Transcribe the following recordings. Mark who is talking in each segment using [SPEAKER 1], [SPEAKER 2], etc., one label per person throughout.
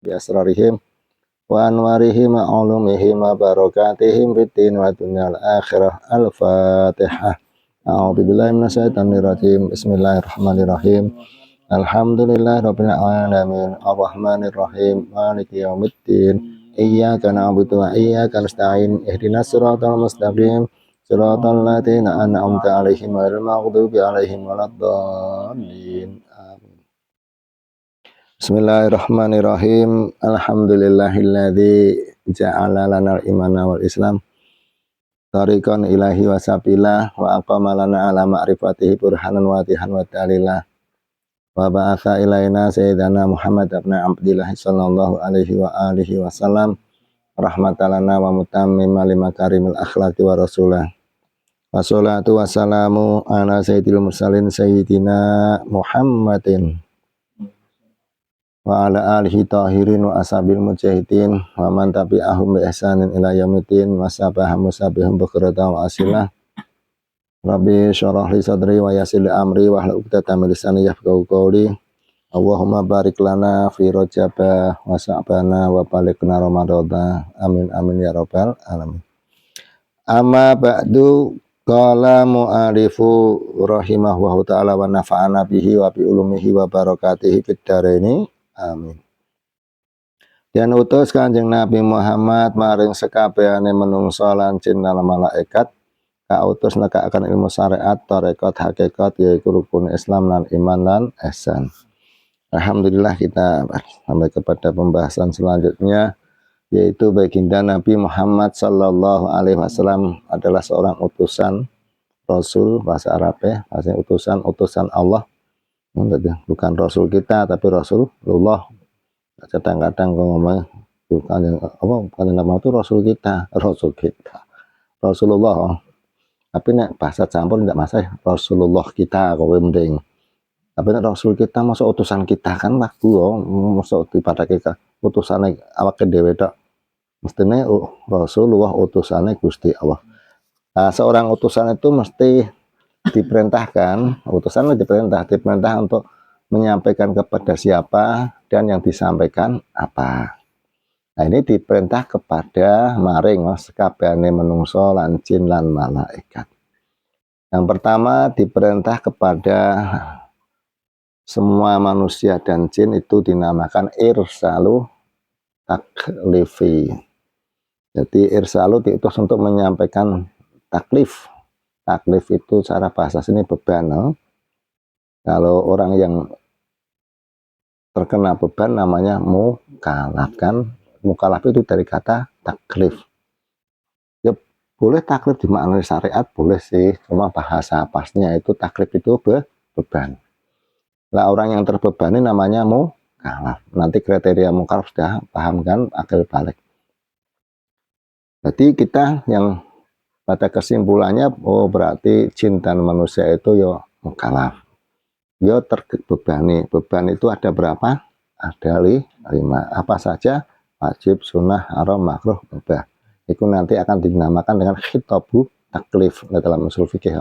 [SPEAKER 1] bi asrarihim wa anwarihim wa ulumihim wa barakatihim fid din wa dunyal akhirah. Al-Fatihah. A'udzu billahi minasyaitonir rajim. Bismillahirrahmanirrahim. Alhamdulillahirabbil alamin arrahmanir rahim maliki yaumiddin iyyaka na'budu wa iyyaka nasta'in ihdinas siratal mustaqim siratal ladzina an'amta 'alaihim ghairil maghdubi 'alaihim waladdallin. Amin. Bismillahirrahmanirrahim. Alhamdulillahilladzi ja'ala lanal imana wal islam tariqan ilahi wa sabila wa aqama lana ala ma'rifatihi burhanan wa tihan wa dalilah wa ba'atha ilaina sayyidana Muhammad ibn Abdillah sallallahu alaihi wa alihi wasallam rahmatan lana wa mutammima lima karimil akhlaqi wa rasulah. Wassalatu wassalamu ala sayyidil mursalin sayyidina Muhammadin wa ala alihi tahirin wa ashabil mujahidin wa man tabi'ahum bi ihsanin ila yaumiddin wa sabahum musabihum bukratan wa asilah. Rabbi syarah li sadri wa yassir li amri wa hlul 'uqdatam min lisani yafqahu qawli. Allahumma barik lana fi Rajaba wa Sya'bana wa balighna Ramadhana. Amin amin ya rabbal alamin. Amma ba'du, qala mu'alifu rahimahullahu ta'ala wa nafa'ana bihi wa bi ulumihi wa barakatihi fid dharaini. Amin. Dan utus Kanjeng Nabi Muhammad maring sekabehane menungso lan jin lan malaikat kautus nekakaken ilmu syariat, tarekat, hakikat, yaitu rukun Islam dan iman dan ihsan. Alhamdulillah kita sampai kepada pembahasan selanjutnya, yaitu baginda Nabi Muhammad sallallahu alaihi wasallam adalah seorang utusan Rasul, bahasa Arabnya bahasa utusan Allah, bukan Rasul kita tapi Rasulullah. Kadang-kadang ngomong bukan nama itu Rasul kita, Rasulullah. Tapi nek bahasa campur tidak masalah, Rasulullah kita kowe mending. Tapi nek Rasul kita masuk utusan kita kan lagu masuk pada kita utusane awake dhewe tok. Mestine Rasulullah utusane Gusti Allah. Nah, seorang utusan itu mesti diperintahkan, utusan diperintah untuk menyampaikan kepada siapa dan yang disampaikan apa. Nah, ini diperintah kepada maring sekabehane menungso lan jin lan malaikat. Yang pertama diperintah kepada semua manusia dan jin itu dinamakan irsalu taklifi. Jadi irsalu diutus untuk menyampaikan taklif. Taklif itu cara bahasa sini beban. Kalau orang yang terkena beban namanya mukallaf kan. Mukallaf itu dari kata taklif. Ya boleh taklif dimaknai syariat boleh sih, cuma bahasa pasnya itu taklif itu beban. Lah orang yang terbebani namanya mukallaf. Nanti kriteria mukallaf sudah paham kan, akil balik. Jadi kita yang pada kesimpulannya berarti jin dan manusia itu ya mukallaf. Ya terbebani. Beban itu ada berapa? Ada 5. Apa saja? Wajib, sunnah, haram, makruh, mubah. Itu nanti akan dinamakan dengan khitabu taklif dalam usul fikih.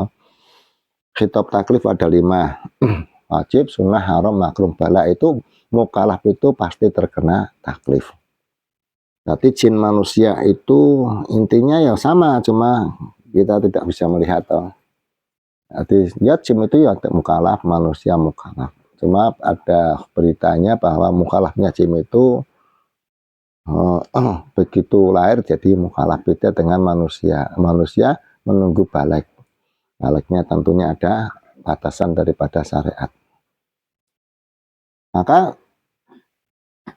[SPEAKER 1] Khitab taklif ada 5. Wajib, sunnah, haram, makruh, bala. Itu mukallaf itu pasti terkena taklif. Tapi jin manusia itu intinya ya sama, cuma kita tidak bisa melihat. Jadi ya jin itu ya mukallaf, manusia mukallaf. Cuma ada beritanya bahwa mukallafnya jin itu begitu lahir jadi mukallaf, beda dengan manusia. Manusia menunggu balik. Baliknya tentunya ada batasan daripada syariat. Maka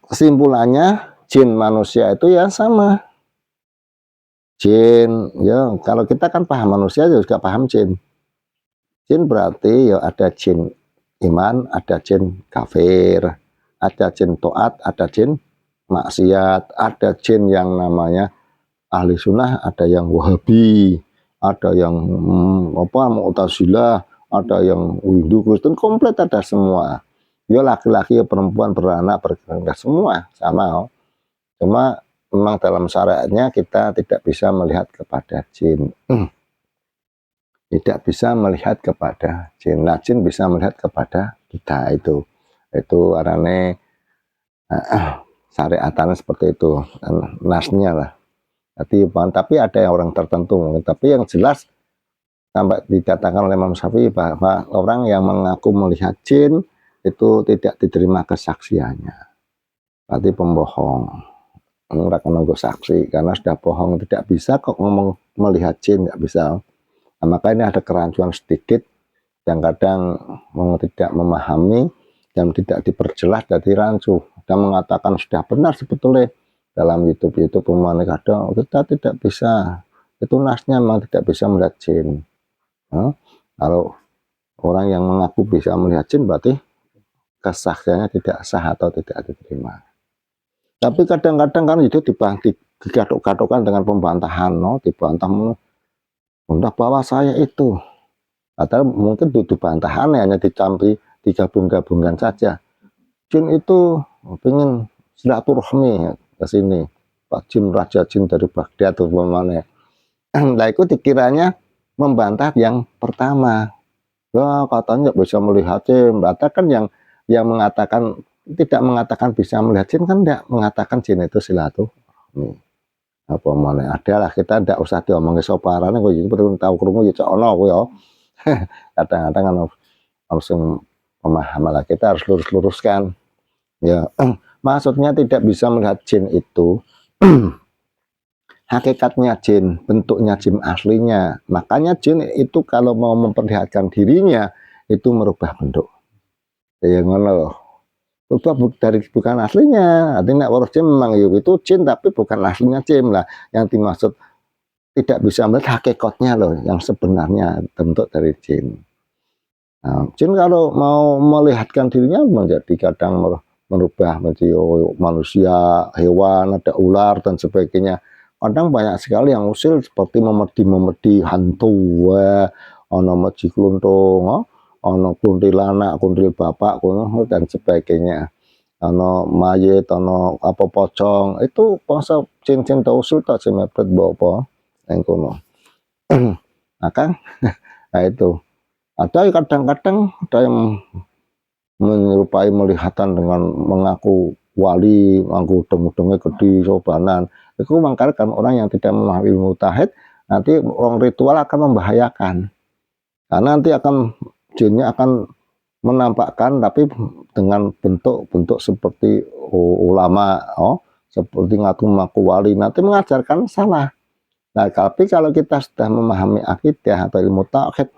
[SPEAKER 1] kesimpulannya jin manusia itu ya sama. Jin ya kalau kita kan paham manusia juga paham jin. Jin berarti ya ada jin iman, ada jin kafir, ada jin taat, ada jin maksiat, ada jin yang namanya ahli sunnah, ada yang wahabi, ada yang mu'tazilah, ada yang Hindu Kristen, komplit ada semua. Ya laki-laki ya perempuan beranak berkeluarga semua sama. Cuma memang dalam syariatnya kita tidak bisa melihat kepada jin. Tidak bisa melihat kepada jin. Nah, jin bisa melihat kepada kita itu arane syariatan seperti itu, nasnya lah. Tapi ada orang tertentu, tapi yang jelas sampai dikatakan oleh Imam Syafi'i bahwa orang yang mengaku melihat jin itu tidak diterima kesaksiannya, berarti pembohong. Mereka nunggu saksi karena sudah bohong, tidak bisa kok ngomong melihat jin, nggak bisa. Nah, maka ini ada kerancuan sedikit yang kadang tidak memahami dan tidak diperjelas jadi rancu dan mengatakan sudah benar sebetulnya dalam YouTube kadang kita tidak bisa, itu nasnya memang tidak bisa melihat jin. Nah, kalau orang yang mengaku bisa melihat jin berarti kesaksiannya tidak sah atau tidak diterima. Tapi kadang-kadang kan itu digatuk-gatukkan dengan pembantahan, dibantah bahwa saya itu, atau mungkin itu bantahan hanya digabung-gabungkan saja. Jin itu pengen silaturahmi ke sini, Pak Jin, Raja Jin dari Baghdad atau mana. Nah itu dikiranya membantah yang pertama. Ya katanya bisa melihat jin, kan yang mengatakan tidak mengatakan bisa melihat jin kan tidak mengatakan jin itu silaturahmi. Apa mana adalah kita tidak usah diomongin soparan, kok itu perlu tahu krungu ya ono ya. Kadang-kadang kan langsung pemahaman lah, kita harus luruskan ya. Maksudnya tidak bisa melihat jin itu hakikatnya jin, bentuknya jin aslinya. Makanya jin itu kalau mau memperlihatkan dirinya itu merubah bentuk ya ngono, bukan aslinya. Artinya waras jin memang itu jin tapi bukan aslinya jin lah. Yang dimaksud tidak bisa melihat hakikatnya loh, yang sebenarnya bentuk dari jin. Nah, jin kalau mau melihatkan dirinya menjadi kadang merubah menjadi manusia, hewan, ada ular dan sebagainya. Kadang banyak sekali yang usil seperti memedi hantu, ono meji kluntung, ono kuntilanak, kuntil bapak, dan sebagainya. Ono mayit, ono apa pocong, itu bangsa jin-jin usul tak semepet bawa yang kono. Maka nah itu ada kadang-kadang ada yang menyerupai melihatan dengan mengaku wali, mengaku deng-dengnya gede sobanan. Itu mengatakan orang yang tidak memahami ilmu tauhid, nanti orang ritual akan membahayakan. Karena nanti jinnya akan menampakkan tapi dengan bentuk-bentuk seperti ulama, seperti ngaku-ngaku wali, nanti mengajarkan salah. Nah, tapi kalau kita sudah memahami akidah atau ilmu tauhid,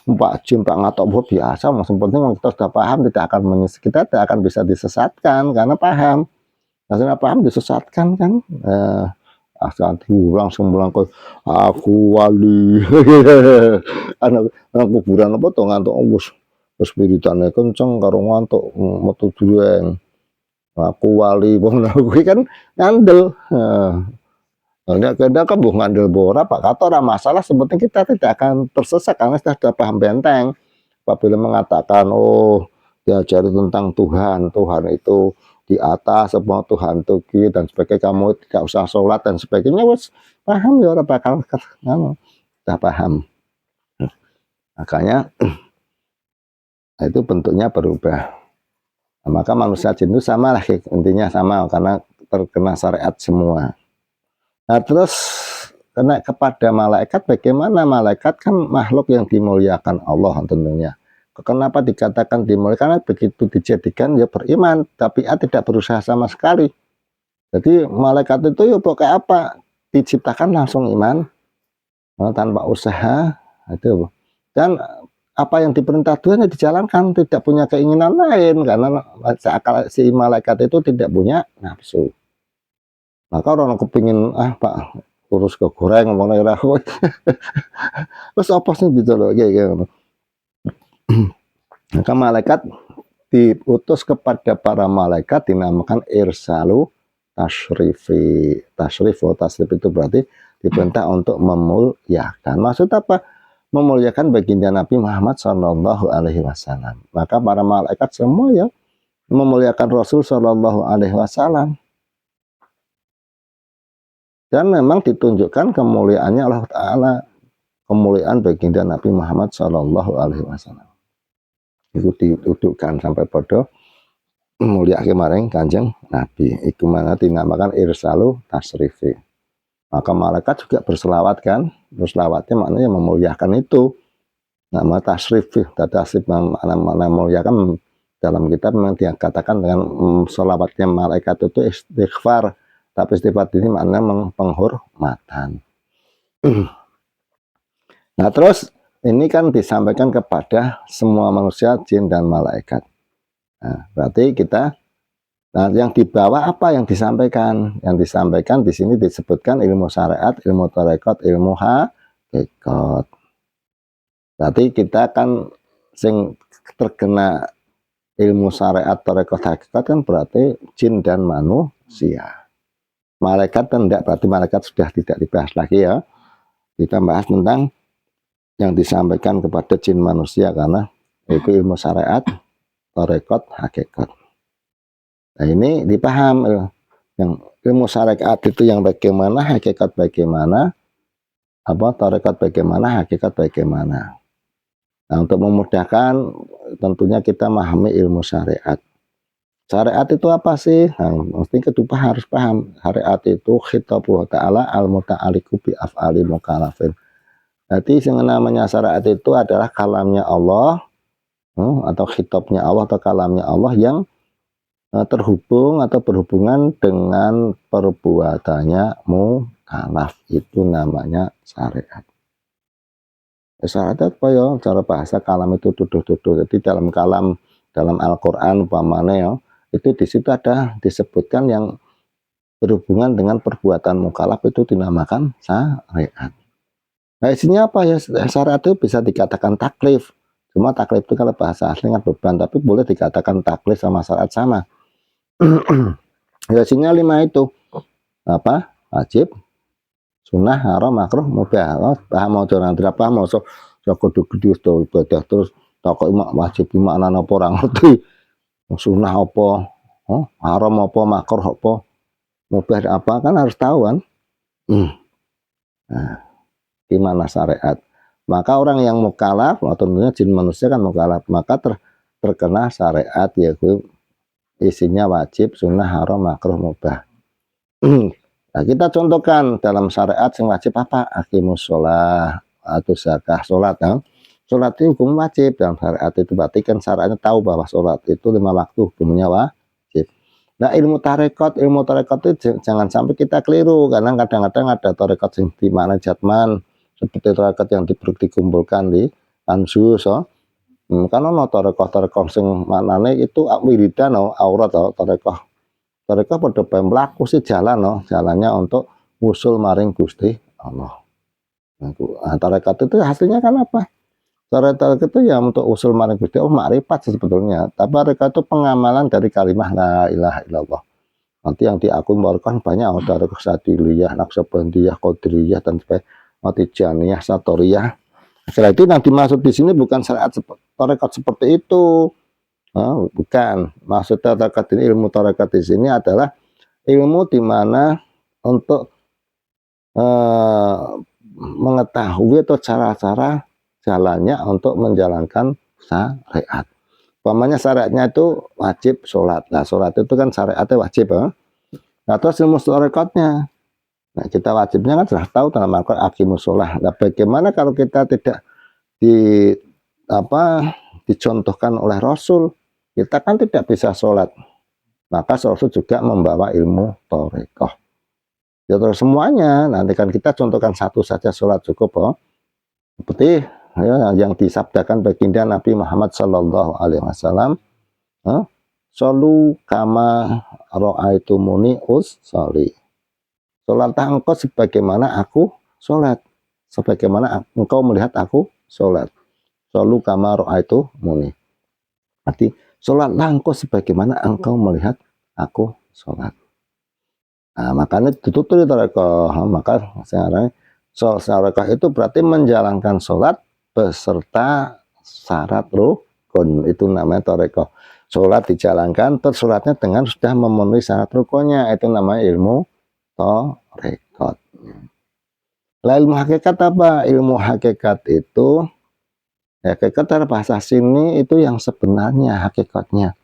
[SPEAKER 1] Pak Jin, Pak Ngatok, biasa, yang penting kita sudah paham, kita tidak akan bisa disesatkan karena paham. Maksudnya paham disesatkan kan, asal langsung bilang aku wali, anak kuburan apa tuh ngantuk spiritannya kenceng karo ngantuk metu dureng, aku wali, kuwi kan ngandel. Nah, kan bukan ngandel bora Pak kata orang masalah, sebetulnya kita tidak akan tersesat karena sudah paham benteng. Apabila mengatakan diajari tentang Tuhan itu di atas, semua Tuhan Tugi dan sebagainya, kamu tidak usah sholat dan sebagainya, wes paham ya orang bakal sudah paham. Makanya itu bentuknya berubah. Nah, maka manusia jin itu sama lah, intinya sama karena terkena syariat semua. Nah terus kena kepada malaikat, bagaimana malaikat kan makhluk yang dimuliakan Allah tentunya. Kenapa dikatakan dimuliakan? Karena begitu dijadikan ya beriman, tapi tidak berusaha sama sekali. Jadi malaikat itu ya pakai apa? Diciptakan langsung iman, tanpa usaha itu. Dan apa yang diperintah Tuhan ya dijalankan, tidak punya keinginan lain karena si malaikat itu tidak punya nafsu. Maka orang kepingin Pak urus ke goreng ngomong ora terus apa sih gitu loh kayak. Maka malaikat diutus kepada para malaikat dinamakan irsalu tasrifi. Tasrif itu berarti diperintah untuk memuliakan. Maksud apa? Memuliakan baginda Nabi Muhammad Shallallahu Alaihi Wasallam. Maka para malaikat semua ya memuliakan Rasul Shallallahu Alaihi Wasallam. Dan memang ditunjukkan kemuliaannya Allah Ta'ala, kemuliaan baginda Nabi Muhammad Shallallahu Alaihi Wasallam itu didudukkan sampai pada mulyake maring Kanjeng Nabi. Iku mana dinamakan irsalu tasrifi. Maka malaikat juga berselawat kan. Berselawatnya maknanya memuliakan itu. Nama tasrif, tasrif mana muliakan dalam kitab memang dikatakan dengan selawatnya malaikat itu istighfar. Tapi istighfar ini maknanya penghormatan. Nah terus ini kan disampaikan kepada semua manusia, jin dan malaikat. Nah, berarti kita, nah yang dibawa apa yang disampaikan? Yang disampaikan di sini disebutkan ilmu syariat, ilmu tarekat, ilmu hakikat. Berarti kita kan sing terkena ilmu syariat, tarekat, hakikat kan berarti jin dan manusia. Malaikat kan tidak, berarti malaikat sudah tidak dibahas lagi ya. Kita bahas tentang yang disampaikan kepada jin manusia karena itu ilmu syariat, tarekat, hakikat. Nah ini dipaham yang ilmu syariat itu yang bagaimana, hakikat bagaimana, apa tarekat bagaimana, hakikat bagaimana. Nah untuk memudahkan tentunya kita memahami ilmu syariat. Syariat itu apa sih? Nah, mesti kita harus paham. Syariat itu khitabuh ta'ala al-muta'aliku bi af'ali mukallafin. Jadi yang namanya syariat itu adalah kalamnya Allah atau khitabnya Allah atau kalamnya Allah yang terhubung atau berhubungan dengan perbuatannya mukallaf. Itu namanya syariat. Syariat apa ya? Cara bahasa kalam itu tuduh-tuduh. Jadi dalam kalam, dalam Al-Quran umpamanya ya, itu di situ ada disebutkan yang berhubungan dengan perbuatan mukallaf itu dinamakan syariat. Nah isinya apa ya? Syariat itu bisa dikatakan taklif. Cuma taklif itu kalau bahasa aslinya beban, tapi boleh dikatakan taklif sama syariat sama. Ya isinya 5 itu. Apa? Wajib, sunnah, haram, makruh, mubah. Oh, paham mau orang tidak paham mau so kudu gede to ibadah terus takok wajib maknane apa ora ngerti. Sunnah apa? Haram apa, makruh apa, mubah apa kan harus tahu kan. Nah, gimana syariat? Maka orang yang mukallaf, tentunya jin manusia kan mukallaf, maka terkena syariat yaitu isinya wajib, sunnah, haram, makruh, mubah. Nah, kita contohkan dalam syariat yang wajib apa? Aqimus sholah atau zakah sholat. Ya. Sholat itu hukum wajib dalam syariat itu, berarti kan syariatnya tahu bahwa sholat itu 5 waktu hukumnya wajib. Nah ilmu tarekat itu jangan sampai kita keliru, karena kadang-kadang ada tarekat yang di mana jatman, seperti tarekat yang dikumpulkan di pansus. Karena no tarekat sing manane itu wiridan aurat tarekat pada pemelaku sih jalan jalannya untuk usul maring Gusti Allah. Nah, tarekat itu hasilnya kan apa? Tarekat itu ya untuk usul maring Gusti Allah makrifat sebetulnya. Tapi tarekat itu pengamalan dari kalimat la ilaha illallah. Nanti yang diakui kan banyak tarekat Sadiliyah, Naqsabandiyah, Qadiriyah dan sebagainya, Tijaniyah, Satoriyah. Setelah itu yang dimaksud di sini bukan syariat tarekat seperti itu. Bukan, maksud tarekat ini, ilmu tarekat di sini adalah ilmu di mana untuk mengetahui atau cara-cara jalannya untuk menjalankan syariat. Umpamanya syariatnya itu wajib sholat. Nah sholat itu kan syariatnya wajib. Nah terus ilmu tarekatnya, nah kita wajibnya kan sudah tahu dalam Al-Quran aqimus sholah. Nah bagaimana kalau kita tidak dicontohkan oleh Rasul, kita kan tidak bisa sholat. Maka Rasul juga membawa ilmu tarekat. Ya terus semuanya, nanti kan kita contohkan satu saja sholat cukup. Seperti ya, yang disabdakan baginda Nabi Muhammad Sallallahu Alaihi Wasallam, Sholu kama ro'aitumuni usolli. Sholatlah engkau sebagaimana aku sholat, sebagaimana engkau melihat aku sholat. Sholu kama ro'aitumuni. Arti sholatlah engkau sebagaimana engkau melihat aku sholat. Nah, makanya ditutur tarekah. Maka tarekah itu berarti menjalankan sholat beserta syarat rukun. Itu namanya tarekah. Sholat dijalankan, terus sholatnya dengan sudah memenuhi syarat rukunnya. Itu namanya ilmu tarekat. Lah ilmu hakikat apa? Ilmu hakikat itu, hakikat dalam bahasa sini itu yang sebenarnya hakikatnya.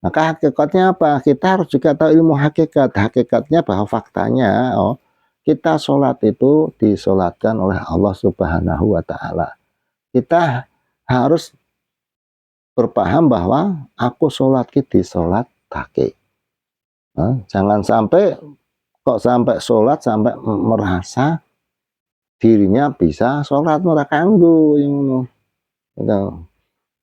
[SPEAKER 1] Maka hakikatnya apa? Kita harus juga tahu ilmu hakikat. Hakikatnya bahwa faktanya, kita sholat itu disolatkan oleh Allah Subhanahu wa Ta'ala. Kita harus berpaham bahwa aku sholat di sholat kaki. Jangan sampai sampai sholat sampai merasa dirinya bisa sholat ora kanggo ngono.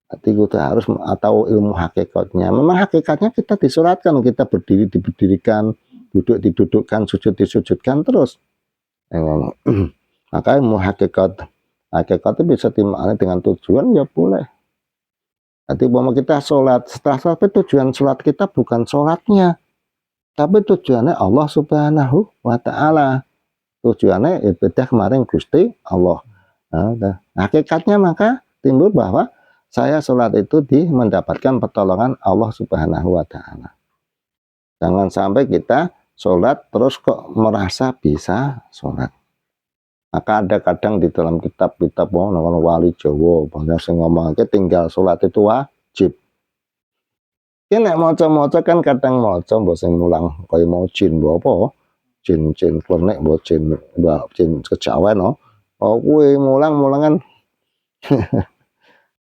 [SPEAKER 1] Jadi kita harus atau ilmu hakikatnya. Memang hakikatnya kita disolatkan, kita berdiri diberdirikan, duduk didudukkan, sujud disujudkan terus. Maka ilmu hakikatnya bisa dimaknai dengan tujuan ya boleh. Jadi umpama kita sholat, setelah sholat tujuan sholat kita bukan sholatnya, tapi tujuannya Allah Subhanahu wa Ta'ala. Tujuannya ibadah kemarin Gusti Allah. Nah, hakikatnya maka timbul bahwa saya sholat itu mendapatkan pertolongan Allah Subhanahu wa Ta'ala. Jangan sampai kita sholat terus kok merasa bisa sholat. Maka ada kadang di dalam kitab-kitab wali Jawa banyak yang ngomong tinggal sholat itu wajib. Ini nek maca-maca kan kadang maca mbok sing mulang kaya mau jin mbok apa? Jin klenek mbok jin kejawen kuwi mulang-mulangan.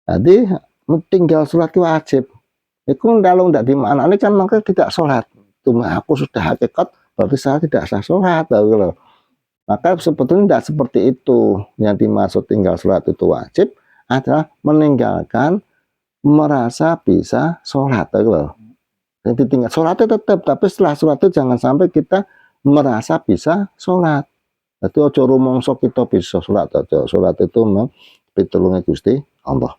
[SPEAKER 1] Jadi tinggal sholat itu wajib. Itu kalau tidak dimaknani kan maka tidak sholat. Cuma aku sudah hakikat berarti saya tidak sah sholat. Gitu. Maka sebetulnya tidak seperti itu. Yang dimaksud tinggal sholat itu wajib adalah meninggalkan merasa bisa sholat. Gitu. Jadi tinggal sholatnya tetap, tapi setelah sholat itu jangan sampai kita merasa bisa sholat. Jadi ojo rumongso kita bisa sholat aja. Sholat itu memang pitulunge Gusti Allah.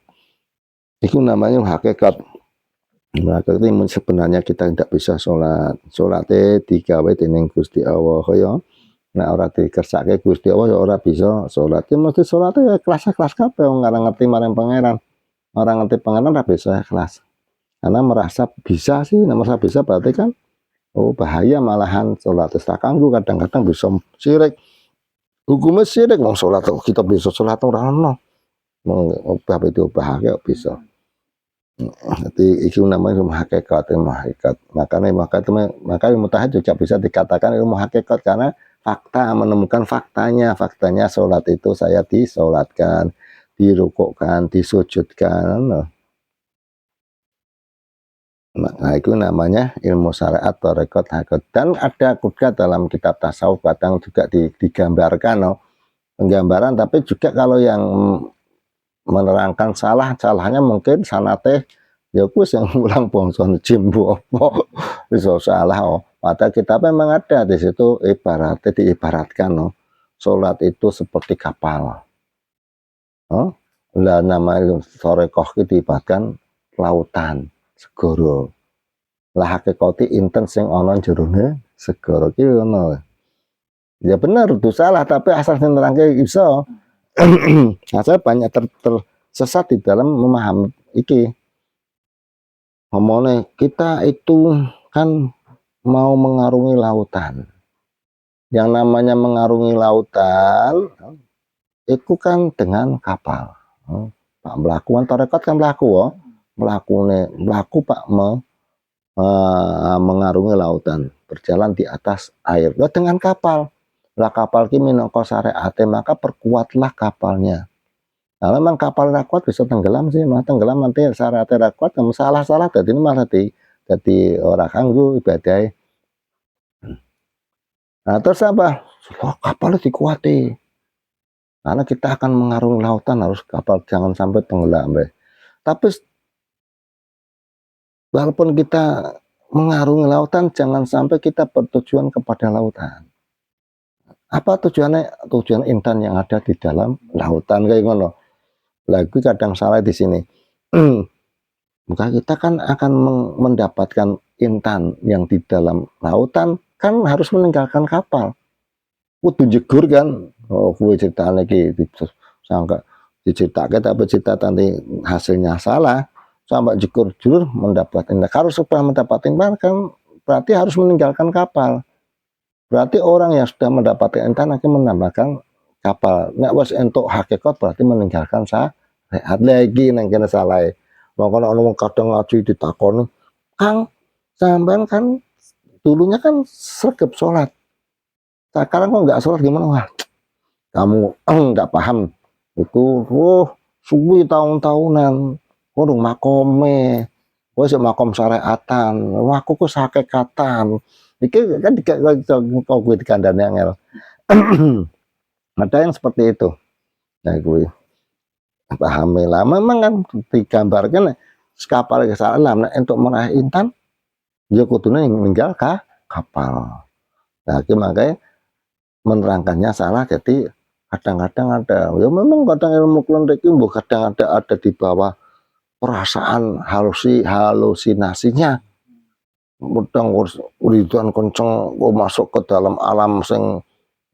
[SPEAKER 1] Itu namanya hakikat. Maka itu sebenarnya kita tidak bisa sholat. Sholatnya digawe dening Gusti Allah ya. Nek ora dikersake Gusti Allah ya ora bisa sholat. Ya mesti sholatnya ya kelas kabeh wong ora ngerti marang pangeran. Orang ngerti pangeran ora bisa ikhlas. Karena merasa bisa sih, merasa bisa berarti kan bahaya malahan sholat tak kanggo kadang-kadang bisa syirik. Hukumnya syirik wong sholat kita bisa sholat ora ono. Bab itu bahagia bisa. Jadi itu namanya ilmu hakikat, maka ilmu tahajud juga bisa dikatakan ilmu hakikat karena fakta, menemukan faktanya sholat itu saya disolatkan, dirukukkan, disujudkan. Nah itu namanya ilmu syariat atau rekod hakikat. Dan ada juga dalam kitab tasawuf kadang juga digambarkan penggambaran, tapi juga kalau yang menerangkan salahnya mungkin sanate ya kus yang ulang bangsa jimbo apa bisa salah padahal kita memang ada di situ ibaratnya diibaratkan sholat itu seperti kapal lah nama sorekoh itu diibaratkan lautan segoro lah hakikati inten sing ana jerone segoro ki ngono ya bener itu salah tapi asal nerangke iso. Nah, saya banyak tersesat di dalam memahami iki. Ngomongnya kita itu kan mau mengarungi lautan. Yang namanya mengarungi lautan itu kan dengan kapal. Pak melakukan tarekat kan melaku Pak mengarungi lautan, berjalan di atas air. Loh, dengan kapal. Lah kapal ki minangka syariate maka perkuatlah kapalnya. Nah, memang kapal ra kuat bisa tenggelam sih, mah tenggelam nanti syariate ra kuat kamu salah dadi malah dadi ora kanggo ibadah. Nah, terus apa? Kapal dikuati. Karena kita akan mengarungi lautan harus kapal jangan sampai tenggelam. Tapi walaupun kita mengarungi lautan jangan sampai kita bertujuan kepada lautan. Apa tujuannya? Tujuan intan yang ada di dalam lautan kayak ngono. Lagu kadang salah di sini. Maka kita kan akan mendapatkan intan yang di dalam lautan kan harus meninggalkan kapal. Kudu jegur kan. Kuwi ceritane iki sangka diceritake tapi cerita nanti hasilnya salah. Sampai jegur jur mendapatkan kalau supaya mendapatkan kan berarti harus meninggalkan kapal. Berarti orang yang sudah mendapatkan intan akan menambahkan kapal. Nek wis entuk hakikat berarti meninggalkan syariat lagi nang kene salah. Makanya orang kadang ngaji ditakoni Kang, sampean kan dulunya kan sregep sholat. Sekarang kok nggak sholat gimana? Wah, kamu nggak paham. Itu, suwi tahun-tahunan. Waduh, makome. Wah, makom syariatan. Wah, aku kok sakekatan. Iki kan kok gue dikandani angel. Ada yang seperti itu. Nah, gue pahami lah. Memang kan digambarkan kapal kesalahan untuk meraih intan, dia kudune meninggal kapal. Nah, makanya menerangkannya salah. Jadi kadang-kadang ada, ya memang kadang ilmu kelentrik itu kadang ada di bawah perasaan halusinasinya. Mudang uridan kenceng masuk ke dalam alam sing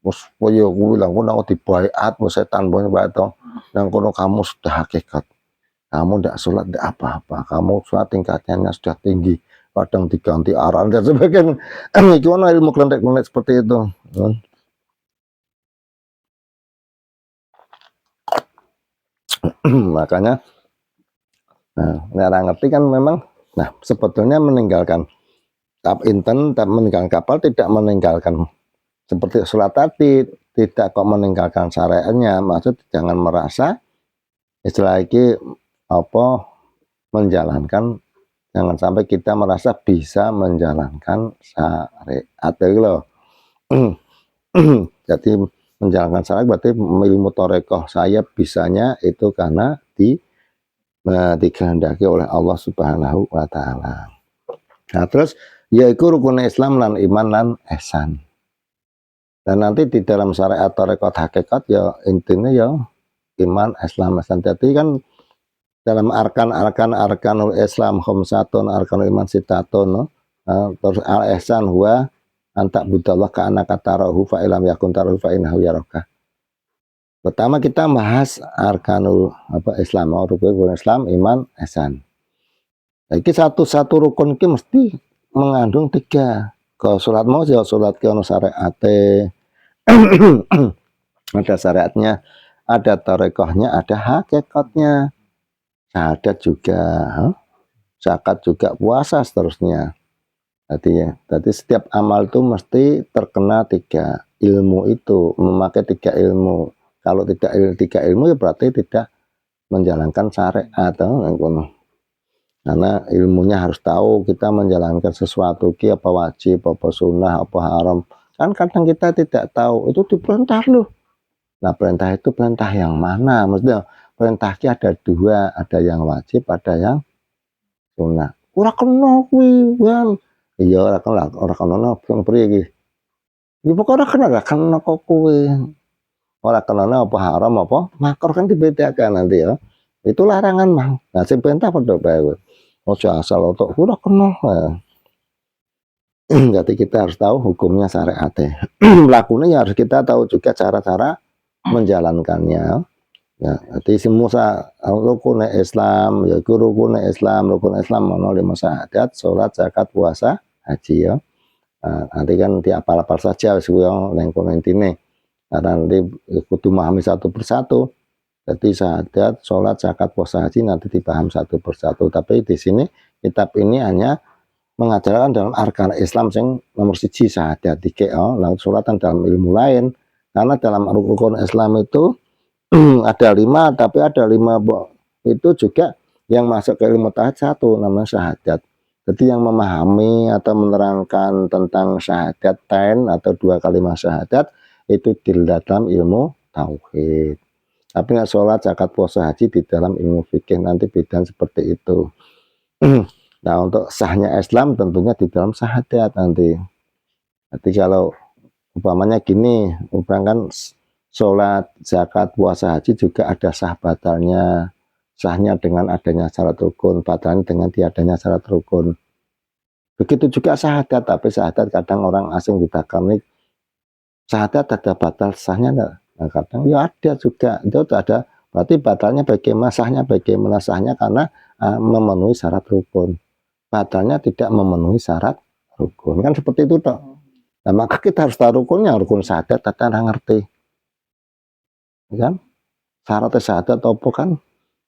[SPEAKER 1] wis koyo kuwi lha ngono dibaiat setan banyak to. Nang kono kamu sudah hakikat. Kamu tidak sholat tidak apa-apa. Kamu sholat tingkatnya sudah tinggi. Kadang diganti arah dan sebagainya. Gimana ilmu kelentrik-kelentrik seperti itu. Makanya nah, ngerti kan memang. Nah, sebetulnya meninggalkan meninggalkan kapal tidak meninggalkan seperti sholat tadi, tidak kok meninggalkan syariatnya. Maksud jangan merasa istilah lagi apa menjalankan, jangan sampai kita merasa bisa menjalankan syariat itu loh. Jadi menjalankan syariat berarti ilmu torekoh saya bisanya itu karena dikehendaki oleh Allah Subhanahu wa taala. Nah, terus yaitu rukun Islam lan iman lan ihsan. Dan nanti di dalam syariat tarekat hakikat ya intinya ya iman Islam ihsan. Jadi kan dalam arkanul Islam khamsatun arkanul iman sitatun no? Terus al ihsan huwa antak budallah ka anaka tarahu fa ilam yakun tarahu fa innahu yaraka. Pertama kita bahas arkanul Islam, rukun Islam, iman, ihsan. Iki satu rukun ki mesti mengandung 3. Kalau sholat mau ya sholat ki ono syariate. Ada syariatnya, ada tarekohnya, ada hakikatnya. Syahadat juga, zakat juga, puasa seterusnya. Jadi setiap amal itu mesti terkena 3 ilmu itu, memakai 3 ilmu. Kalau tidak 3 ilmu ya berarti tidak menjalankan syariat. Karena ilmunya harus tahu kita menjalankan sesuatu ki apa wajib, apa sunnah, apa haram. Kan kadang kita tidak tahu itu diperintah loh. Nah, perintah itu perintah yang mana? Maksudnya perintah ki ada 2, ada yang wajib, ada yang sunnah. Ora kena kuwi, kan. Iya ora kena sing priye iki? Ya pokoke ora kena kok kuwi. Ora kenane apa haram apa makruh kan dibedakan nanti ya. Itu larangan mah. Nah, sing perintah padha bae. Ojo asal otok ora kena. Jadi kita harus tahu hukumnya syariatnya. Lakunya ya harus kita tahu juga cara-cara menjalankannya. Ya, jadi semua rukun Islam, ya rukun Islam ono 5 syahadat, salat, zakat, puasa, haji ya. Nah, nanti kan diapal-apal saja wis kuwi ning kono intine. Karena nanti kudu memahami satu persatu. Jadi syahadat, sholat, zakat, puasa, haji nanti dipaham satu persatu. Tapi di sini kitab ini hanya mengajarkan dalam arkan Islam yang nomor 1 syahadat, 3 lalu sholatan dalam ilmu lain. Karena dalam rukun Islam itu ada 5, tapi ada 5 itu juga yang masuk ke ilmu tauhid 1 namanya syahadat. Jadi yang memahami atau menerangkan tentang syahadat atau 2 kalimat syahadat itu di dalam ilmu tauhid. Tapi nggak sholat, zakat, puasa, haji di dalam ilmu fikih nanti beda seperti itu. Nah, untuk sahnya Islam tentunya di dalam syahadat nanti. Jadi kalau umpamanya gini, umpamanya sholat, zakat, puasa, haji juga ada sah batalnya. Sahnya dengan adanya syarat rukun, batalnya dengan tiadanya syarat rukun. Begitu juga syahadat, tapi syahadat kadang orang asing di belakang syahadat ada batal sahnya enggak? Nah, kadang ya ada juga, itu ada berarti batalnya bagaimana sahnya karena memenuhi syarat rukun. Batalnya tidak memenuhi syarat rukun. Kan seperti itu toh. Nah, maka kita harus tahu rukunnya, rukun syahadat kita ngerti. Kan? Syaratnya syahadat apa kan?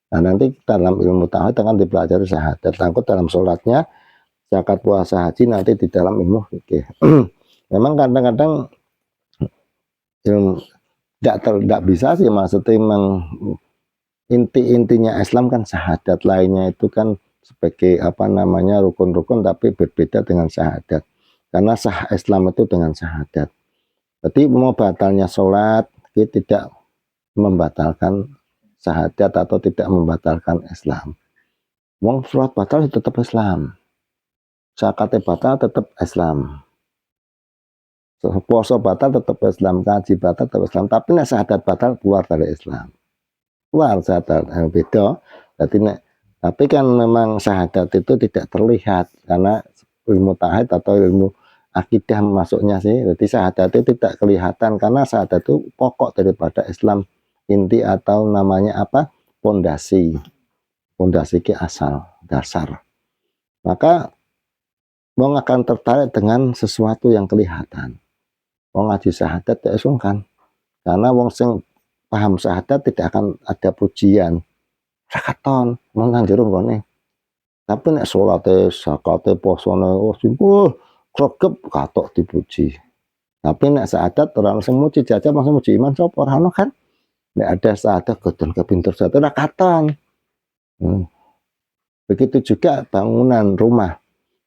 [SPEAKER 1] Nah, nanti dalam ilmu tauhid akan dipelajari syahadat. Takut dalam sholatnya zakat, puasa, haji nanti di dalam ilmu fikih. Memang kadang-kadang tidak bisa sih, maksudnya memang intinya Islam kan syahadat, lainnya itu kan sebagai apa namanya rukun-rukun, tapi berbeda dengan syahadat, karena sah Islam itu dengan syahadat. Jadi mau batalnya sholat tidak membatalkan syahadat atau tidak membatalkan Islam. Wong sholat batal tetap Islam, zakat batal tetap Islam, puasa batal tetap Islam, kaji batal tetap Islam, tapi nek syahadat batal keluar dari Islam, keluar syahadat beda. Jadi tapi kan memang syahadat itu tidak terlihat karena ilmu tauhid atau ilmu akidah masuknya sih. Jadi syahadat itu tidak kelihatan karena syahadat itu pokok daripada Islam, inti atau namanya apa, pondasi ke asal dasar. Maka wong akan tertarik dengan sesuatu yang kelihatan. Wong ngaji syahadat ya sungkan, karena wong sing paham syahadat tidak akan ada pujian. Rakaton nang jero ngene. Tapi nek salate, zakate, posone kregep katok dipuji. Tapi nek syahadat ora ono sing muji, jajal langsung muji iman sapa ora ono kan. Nek ada syahadat godon kepinter syahadat ora katon. Begitu juga bangunan rumah.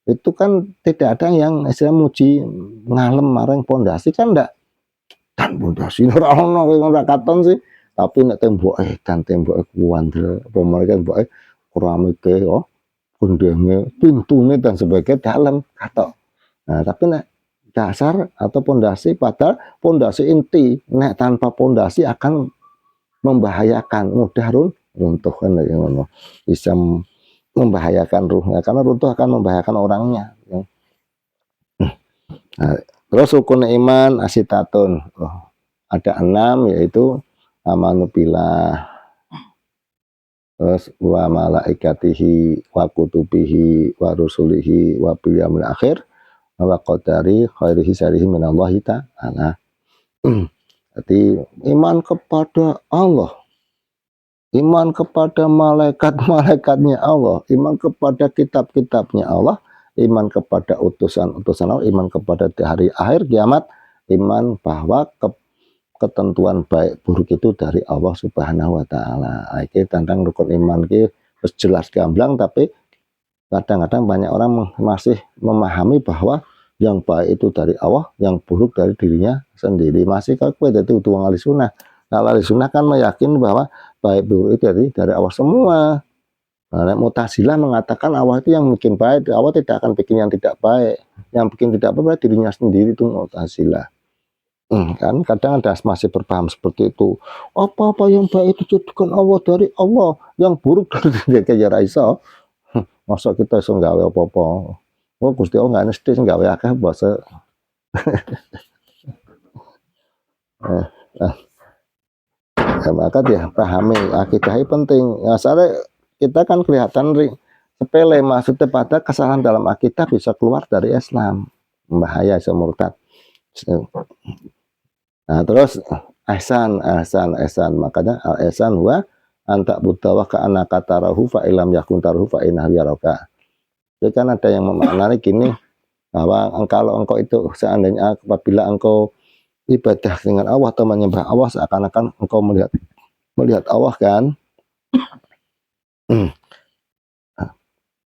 [SPEAKER 1] Itu kan tidak ada yang istilah muji ngalem marang pondasi kan ndak. Kan pondasi ora ono ora katon sih. Tapi nek temboke kan temboke kuwandel, apa mereka temboke keramike yo, gundenge, pintune dan sebagainya dalam katok. Nah, tapi nek dasar atau pondasi, padahal pondasi inti, nek tanpa pondasi akan membahayakan, mudah runtuh kan ya ngono. Bisa membahayakan ruhnya karena runtuh akan membahayakan orangnya. Nah, terus rukun iman asitatun. Ada 6 yaitu amanu billah, terus wa malaikatihi wa kutubihi wa rusulihi wa bil yaumil akhir wa qadari khairihi syarrihi minallahi ta'ala. Jadi iman kepada Allah, iman kepada malaikat-malaikatnya Allah, iman kepada kitab-kitabnya Allah, iman kepada utusan-utusan Allah, iman kepada hari akhir kiamat, iman bahwa ketentuan baik buruk itu dari Allah Subhanahu wa taala. Iki tentang rukun iman iki wis jelas gamblang, tapi kadang-kadang banyak orang masih memahami bahwa yang baik itu dari Allah, yang buruk dari dirinya sendiri. Masih kok kowe dadi wong ahli sunnah. Kalau ahli sunnah kan meyakini bahwa baik buruk itu dari Allah semua. Nah, Mu'tazilah mengatakan Allah itu yang bikin baik, Allah tidak akan bikin yang tidak baik. Yang bikin tidak baik dirinya sendiri, itu Mu'tazilah. Kan kadang ada masih berpaham seperti itu. Apa-apa yang baik itu jadikan Allah dari Allah, yang buruk dari dia kaya iso. Masa kita iso gawe apa-apa. Oh Gusti Allah nggak mesti gawe akeh basa. Maka dia pahami akidah penting. Asalnya kita kan kelihatan sepele, maksudnya pada kesalahan dalam akidah bisa keluar dari Islam, bahaya semurtad. Nah, terus ihsan, makanya al ihsan wa anta budawa ka anaka tarahu fa ilam yakun tarahu fa innahu yaraka. Jadi kan ada yang memaknai gini, bahwa kalau engkau itu seandainya apabila engkau ibadah dengan Allah atau menyembah Allah seakan-akan engkau melihat Allah kan.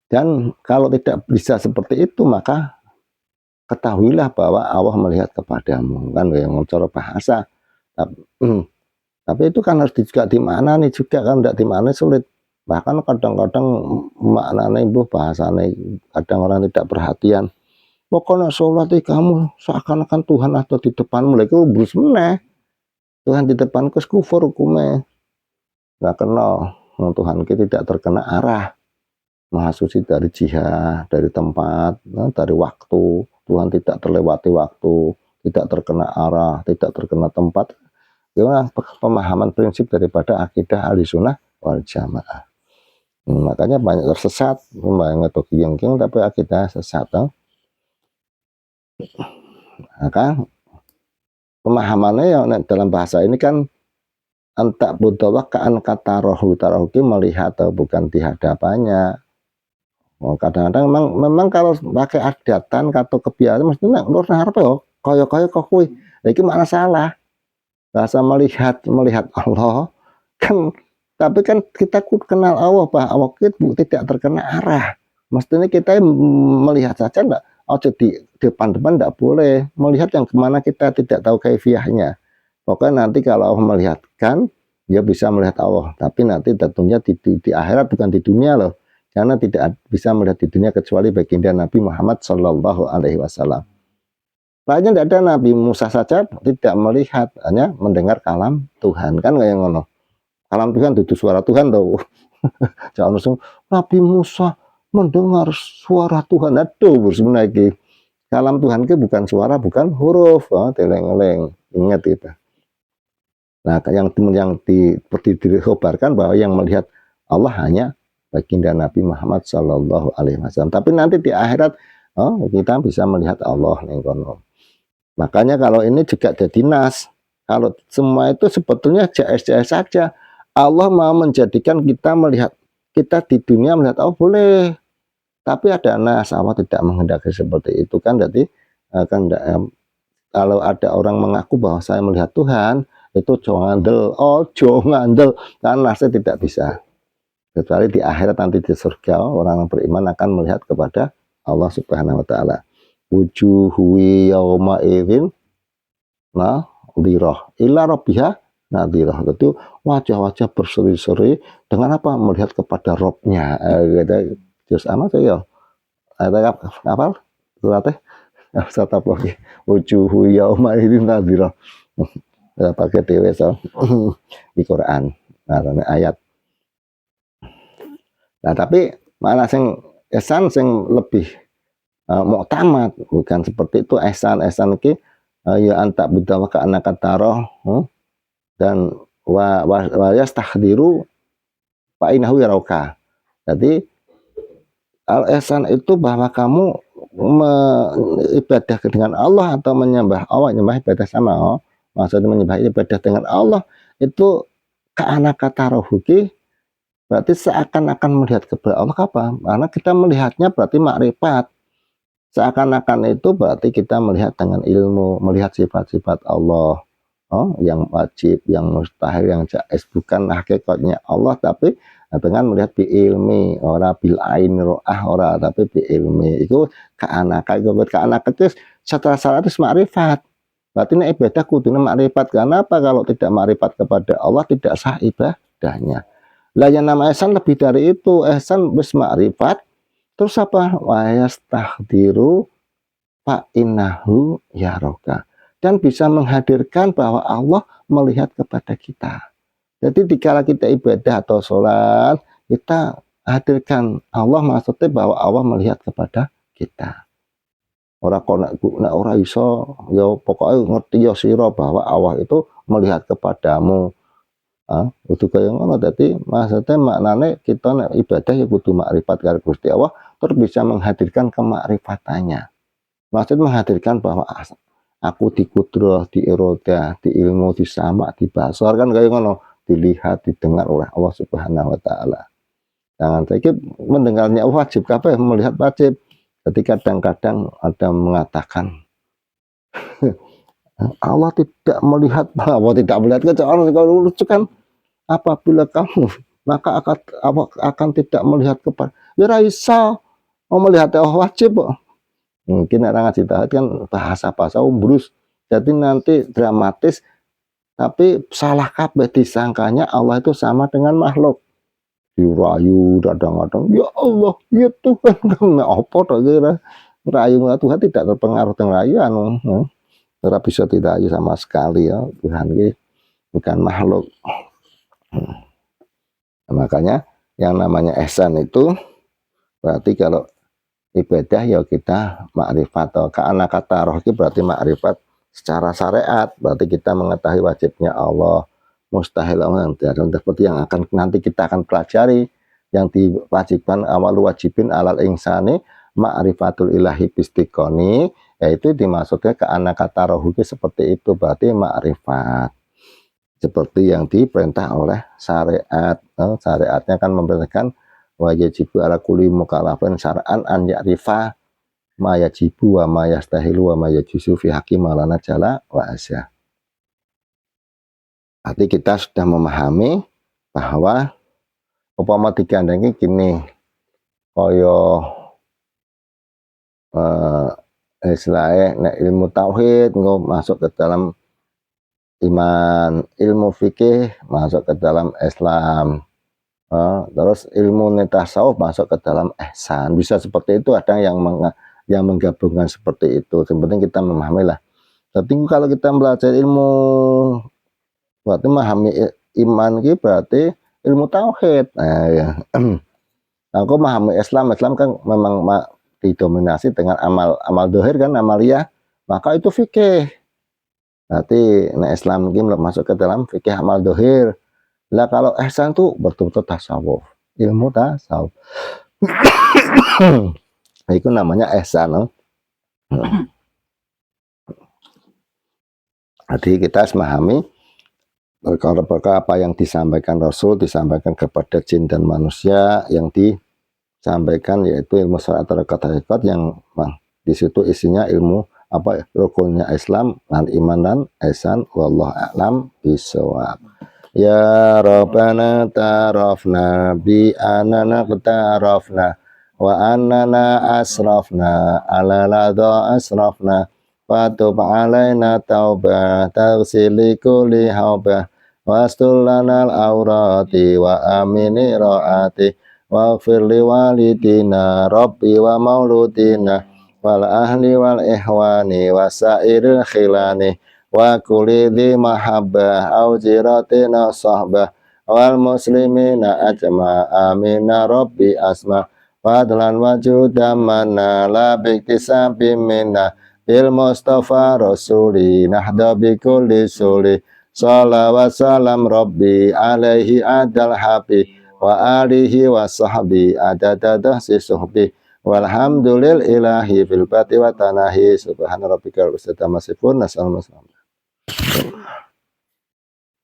[SPEAKER 1] Dan kalau tidak bisa seperti itu, maka ketahuilah bahwa Allah melihat kepadamu, kan yang cara bahasa. Tapi itu kan harus juga dimaknani juga kan, tidak dimaknani sulit. Bahkan kadang-kadang maknanya ibu bahasanya kadang orang tidak perhatian. Pokoknya sholat kamu seakan-akan Tuhan ada di depanmu, lagi brus meneh. Tuhan di depanku kufur hukumnya. Nggak kenal, Tuhan kita tidak terkena arah. Maha suci dari jihad, dari tempat, dari waktu. Tuhan tidak terlewati waktu, tidak terkena arah, tidak terkena tempat. Gimana pemahaman prinsip daripada akidah ahli sunnah wal jamaah. Makanya banyak tersesat, membayang atau kieng-kieng tapi akidah sesat. Maka pemahamannya yang dalam bahasa ini kan antak budawak ka'an kata rohu melihat atau bukan di hadapannya. Kadang-kadang memang kalau pakai adatan atau kebiasaan mesti nek nur ngarep yo kaya-kaya kok kuwi. Lah iki makna salah. Rasa melihat Allah kan, tapi kan kita kenal Allah bahwa kita tidak terkena arah. Mestinya kita melihat saja enggak, ojo di depan-depan enggak boleh. Melihat yang kemana kita tidak tahu kaifiahnya. Pokoknya nanti kalau Allah melihatkan, dia bisa melihat Allah. Tapi nanti tentunya di akhirat bukan di dunia loh. Karena tidak bisa melihat di dunia kecuali baginda Nabi Muhammad Shallallahu Alaihi Wasallam. Lainnya tidak ada, Nabi Musa saja tidak melihat, hanya mendengar kalam Tuhan, kan kayak ngono. Kalam Tuhan itu suara Tuhan tuh. Jangan langsung Nabi Musa mendengar suara Tuhan. Aduh, sebenarnya kalam Tuhan itu bukan suara, bukan huruf. Teleng-eleng, ingat itu. Nah, yang dikhabarkan bahwa yang melihat Allah hanya baginda Nabi Muhammad Shallallahu Alaihi Wasallam. Tapi nanti di akhirat, kita bisa melihat Allah nengkono. Makanya kalau ini juga jadi nas. Kalau semua itu sebetulnya jais-jais saja. Allah mau menjadikan kita melihat, kita di dunia melihat Allah boleh. Tapi ada nas, Allah tidak menghendaki seperti itu kan. Jadi kalau ada orang mengaku bahwa saya melihat Tuhan, itu jangan ngandel, karena nasnya tidak bisa. Kecuali di akhirat nanti di surga, orang beriman akan melihat kepada Allah Subhanahu wa taala. Wujuhu yauma idzin nadhirah ila rabbiha nadhirah. Itu wajah-wajah berseri-seri dengan apa? Melihat kepada Robnya. Terus amat ya. Ada apa? Suratnya Astagfirullah. Wujuhu yauma idzin nadhirah. Pakai dewe so di Quran. Nah, ayat. Nah, tapi mana sing esan sing lebih muktamad, bukan seperti itu. Ehsan ki ya antak budawa ka anak taroh dan wa yastahdiru fa inahu yarauka. Jadi al ehsan itu bahwa kamu ibadah dengan Allah atau menyembah Allah, menyembah ibadah sama Allah, maksudnya menyembah ibadah dengan Allah itu ka anak taroh ki berarti seakan-akan melihat kepada Allah. Apa? Karena kita melihatnya berarti makrifat. Seakan-akan itu berarti kita melihat dengan ilmu, melihat sifat-sifat Allah, yang wajib, yang mustahil, yang jaiz, bukan hakikatnya Allah, tapi dengan melihat bi ilmi, ora bil ain ro'ah ora, tapi bi ilmi. Itu keanakan itu setelah salat itu makrifat. Berarti ini ibadah kudune makrifat. Karena apa? Kalau tidak makrifat kepada Allah tidak sah ibadahnya. Lah yang nama ihsan lebih dari itu. Ihsan wis makrifat. Terus apa? Wa yastahdiru fa innahu yaroka. Dan bisa menghadirkan bahwa Allah melihat kepada kita. Jadi dikala kita ibadah atau sholat, kita hadirkan Allah, maksudnya bahwa Allah melihat kepada kita. Orang iso, ya pokoknya ngerti ya sira bahwa Allah itu melihat kepadamu. Itu kaya ngono. Dadi maksudnya maknane kita nek ibadah ya kudu makrifat karo Gusti Allah, terus bisa menghadirkan kemakrifatannya. Maksud menghadirkan bahwa aku di kudrah, di irodah, di ilmu, di sama, di basar, kan kaya ngono, dilihat, didengar oleh Allah Subhanahu wa taala. Jangan saiki mendengarnya wajib, kabeh melihat wajib. Jadi kadang-kadang ada mengatakan Allah tidak melihat, bahwa tidak melihat kecuali kalau lucu kan, apabila kamu maka akan tidak melihat kepada ya Raisa mau melihat Allah wajib. Mungkin orang ngaji tauhid kan bahasa umbrus, jadi nanti dramatis, tapi salah kabeh disangkanya Allah itu sama dengan makhluk, dirayu kadang-kadang ya Allah ya Tuhan, kamu apa to kira rayu Tuhan tidak terpengaruh dengan rayu ora bisa tidak sama sekali ya. Tuhan ini bukan makhluk. Makanya yang namanya ihsan itu berarti kalau ibadah ya kita makrifat, atau ka'ana kata roh itu berarti makrifat secara syariat, berarti kita mengetahui wajibnya Allah, mustahil Allah, seperti yang akan nanti kita akan pelajari, yang diwajibkan awal wajibin alal insani ma'rifatul ilahi bistikoni, yaitu dimaksudnya ka'ana kata roh itu seperti itu, berarti makrifat seperti yang diperintah oleh syariat. Syariatnya kan memerintahkan wa yajibu ala kulli mukallafin syar'an an ya'rifa ma yajibu wa ma yastahilu wa ma yajuzu fi haqqi maulana jalla wa azza. Arti kita sudah memahami bahwa upama digandhengi gini, kaya istilahnya nek ilmu tauhid engko masuk ke dalam iman, ilmu fikih masuk ke dalam Islam, terus ilmu tasawuf masuk ke dalam ihsan. Bisa seperti itu, ada yang menggabungkan seperti itu. Yang penting kita memahami lah. Tapi kalau kita belajar ilmu berarti memahami iman gitu berarti ilmu tauhid. Nah, ya. Aku memahami Islam kan memang didominasi dengan amal dohir kan, amaliyah, maka itu fikih. Berarti nah Islam mungkin masuk ke dalam fikih amal dohir. Lah kalau ihsan tuh betul-betul tasawuf, ilmu tasawuf. Itu namanya ihsan. No? Jadi kita harus memahami perkara-perkara apa yang disampaikan Rasul, disampaikan kepada jin dan manusia, yang disampaikan yaitu ilmu syariat hakikat yang di situ isinya ilmu apa rukunnya Islam dan iman dan ihsan. Wallahu a'lam bishawab. Ya Rabbana tarafna bi anana qtarafna wa annana asrafna ala ladha asrafna fatub alaina taubah taghsili kulli haubah wastul lanal aurati wa amini raati waghfir li walidina rabbi wa mauludina wal ahli wal ihwani wasairil khilani wa kulli dhi mahabbah au jiratina sahbah wal muslimina ajma amina rabbi asma fadlan wajudan mana la biktisabi minna bil mustafa rasuli nahda bi kulli suli salawat salam rabbi alaihi adal habi wa alihi wa sahbi adadadah si suhbi walhamdulil ilahi fil bati wa tanahi subhana rabbika rabbil izzati amma yasifun.